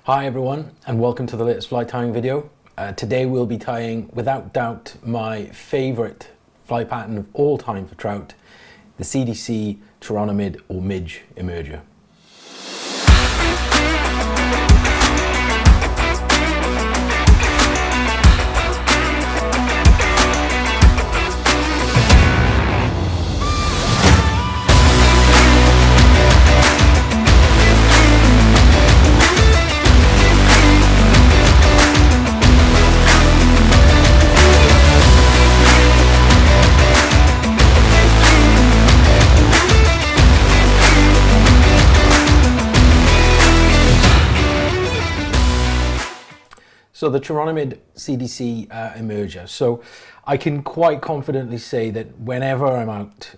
Hi everyone, and welcome to the latest fly tying video. Today we'll be tying, without doubt, my favourite fly pattern of all time for trout, the CdC Chironomid or Midge Emerger. So the Chironomid CdC Emerger. So I can quite confidently say that whenever I'm out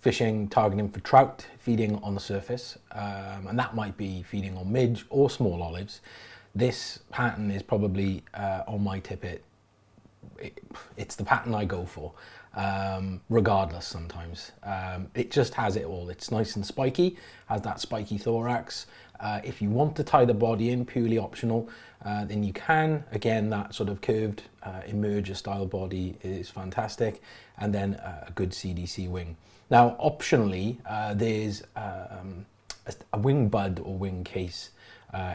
fishing, targeting for trout, feeding on the surface, and that might be feeding on midge or small olives, this pattern is probably on my tippet. It's the pattern I go for, regardless sometimes. It just has it all. It's nice and spiky, has that spiky thorax. If you want to tie the body in, purely optional, then you can. Again, that sort of curved emerger style body is fantastic, and then a good CdC wing. Now optionally, there's a wing bud or wing case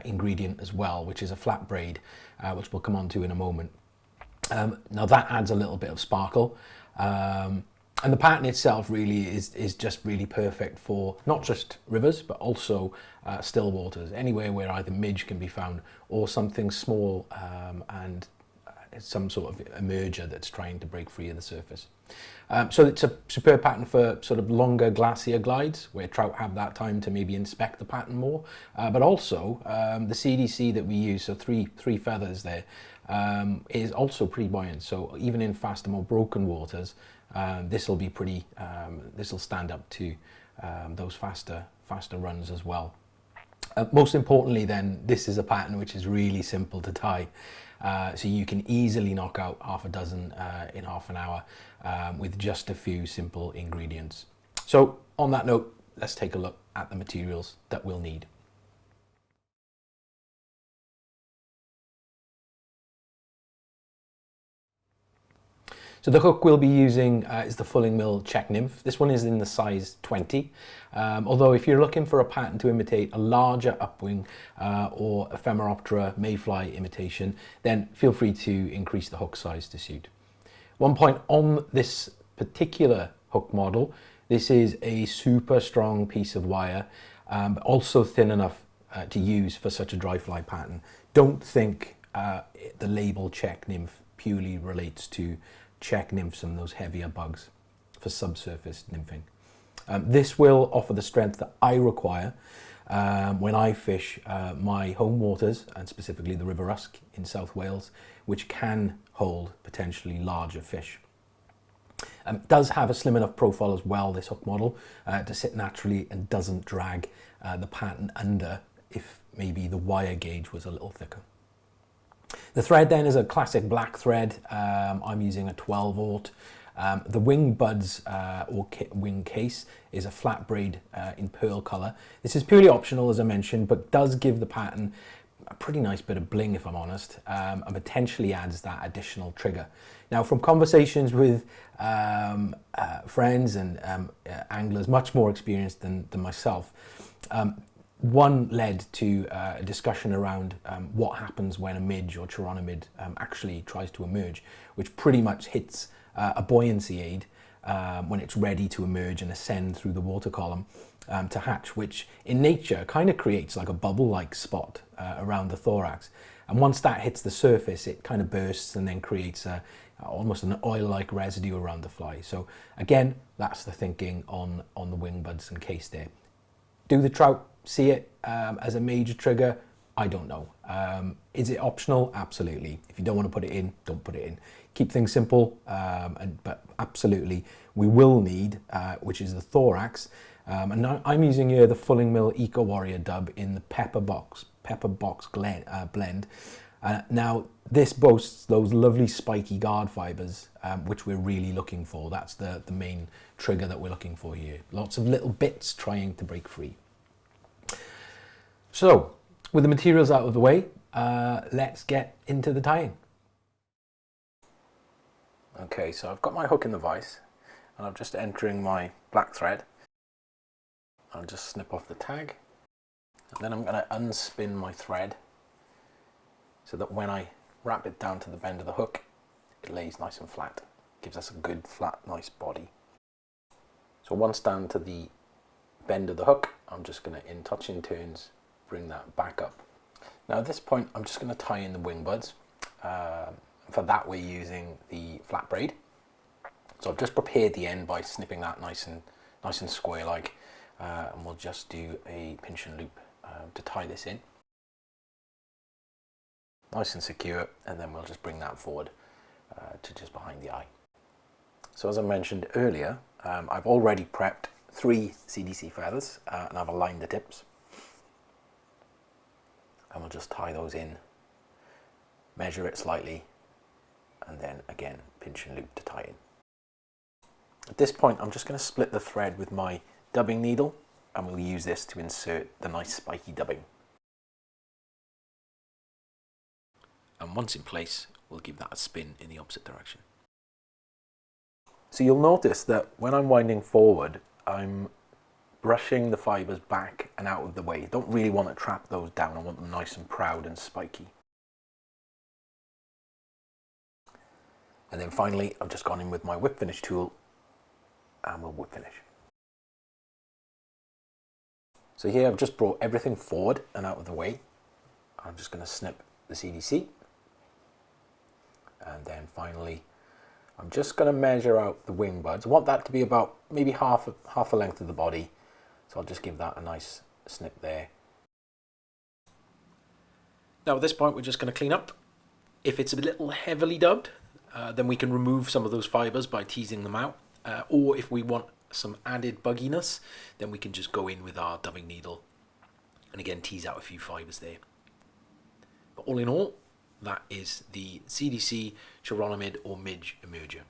ingredient as well, which is a flat braid, which we'll come on to in a moment. Now that adds a little bit of sparkle, and the pattern itself really is just really perfect for not just rivers but also still waters, anywhere where either midge can be found or something small and some sort of emerger that's trying to break free of the surface. So it's a superb pattern for sort of longer glacier glides where trout have that time to maybe inspect the pattern more, but also the CdC that we use, so three feathers there, is also pretty buoyant. So even in faster, more broken waters, this will be pretty. This will stand up to those faster runs as well. Most importantly, then, this is a pattern which is really simple to tie, so you can easily knock out half a dozen in half an hour with just a few simple ingredients. So on that note, let's take a look at the materials that we'll need. So the hook we'll be using is the fulling mill Czech Nymph. This one is in the size 20, although if you're looking for a pattern to imitate a larger upwing or Ephemeroptera mayfly imitation, then feel free to increase the hook size to suit. One point on this particular hook model, this is a super strong piece of wire, but also thin enough to use for such a dry fly pattern. Don't think the label Czech Nymph purely relates to Czech nymphs and those heavier bugs for subsurface nymphing. This will offer the strength that I require when I fish my home waters, and specifically the River Usk in South Wales, which can hold potentially larger fish. It does have a slim enough profile as well, this hook model, to sit naturally and doesn't drag the pattern under if maybe the wire gauge was a little thicker. The thread then is a classic black thread. I'm using a 12/0. The wing buds or wing case is a flat braid in pearl colour. This is purely optional, as I mentioned, but does give the pattern a pretty nice bit of bling, if I'm honest, and potentially adds that additional trigger. Now, from conversations with friends and anglers much more experienced than myself, one led to a discussion around what happens when a midge or chironomid actually tries to emerge, which pretty much hits a buoyancy aid when it's ready to emerge and ascend through the water column to hatch, which in nature kind of creates like a bubble-like spot around the thorax. And once that hits the surface, it kind of bursts and then creates almost an oil-like residue around the fly. So again, that's the thinking on the wing buds and case there. Do the trout see it as a major trigger? I don't know. Is it optional? Absolutely. If you don't want to put it in, don't put it in. Keep things simple, but absolutely we will need, which is the thorax. And now I'm using here the Fulling Mill Eco Warrior dub in the Pepperbox blend. Now this boasts those lovely spiky guard fibers, which we're really looking for. That's the main trigger that we're looking for here. Lots of little bits trying to break free. So with the materials out of the way, let's get into the tying. Okay, so I've got my hook in the vise and I'm just entering my black thread. I'll just snip off the tag and then I'm going to unspin my thread so that when I wrap it down to the bend of the hook, it lays nice and flat. Gives us a good, flat, nice body. So once down to the bend of the hook, I'm just going to, in touching turns, bring that back up. Now at this point, I'm just going to tie in the wing buds. For that, we're using the flat braid. So I've just prepared the end by snipping that nice and square-like, and we'll just do a pinch and loop to tie this in. Nice and secure, and then we'll just bring that forward to just behind the eye. So as I mentioned earlier, I've already prepped 3 CdC feathers and I've aligned the tips. And we'll just tie those in, measure it slightly, and then again pinch and loop to tie in. At this point, I'm just going to split the thread with my dubbing needle, and we'll use this to insert the nice spiky dubbing. And once in place, we'll give that a spin in the opposite direction. So you'll notice that when I'm winding forward, I'm brushing the fibres back and out of the way. Don't really want to trap those down. I want them nice and proud and spiky. And then finally, I've just gone in with my whip finish tool and we'll whip finish. So here I've just brought everything forward and out of the way. I'm just going to snip the CdC. And then finally, I'm just going to measure out the wing buds. I want that to be about maybe half the length of the body. So I'll just give that a nice snip there. Now at this point, we're just going to clean up. If it's a little heavily dubbed, then we can remove some of those fibres by teasing them out. Or if we want some added bugginess, then we can just go in with our dubbing needle and again tease out a few fibres there. But all in all, that is the CdC Chironomid or Midge Emerger.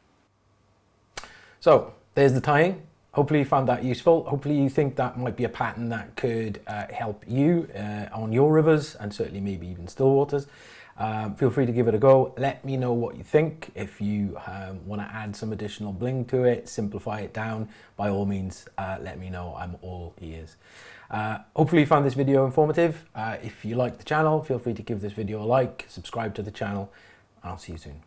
So there's the tying. Hopefully you found that useful. Hopefully you think that might be a pattern that could help you on your rivers and certainly maybe even still waters. Feel free to give it a go. Let me know what you think. If you want to add some additional bling to it, simplify it down, by all means, let me know. I'm all ears. Hopefully you found this video informative. If you like the channel, feel free to give this video a like, subscribe to the channel, and I'll see you soon.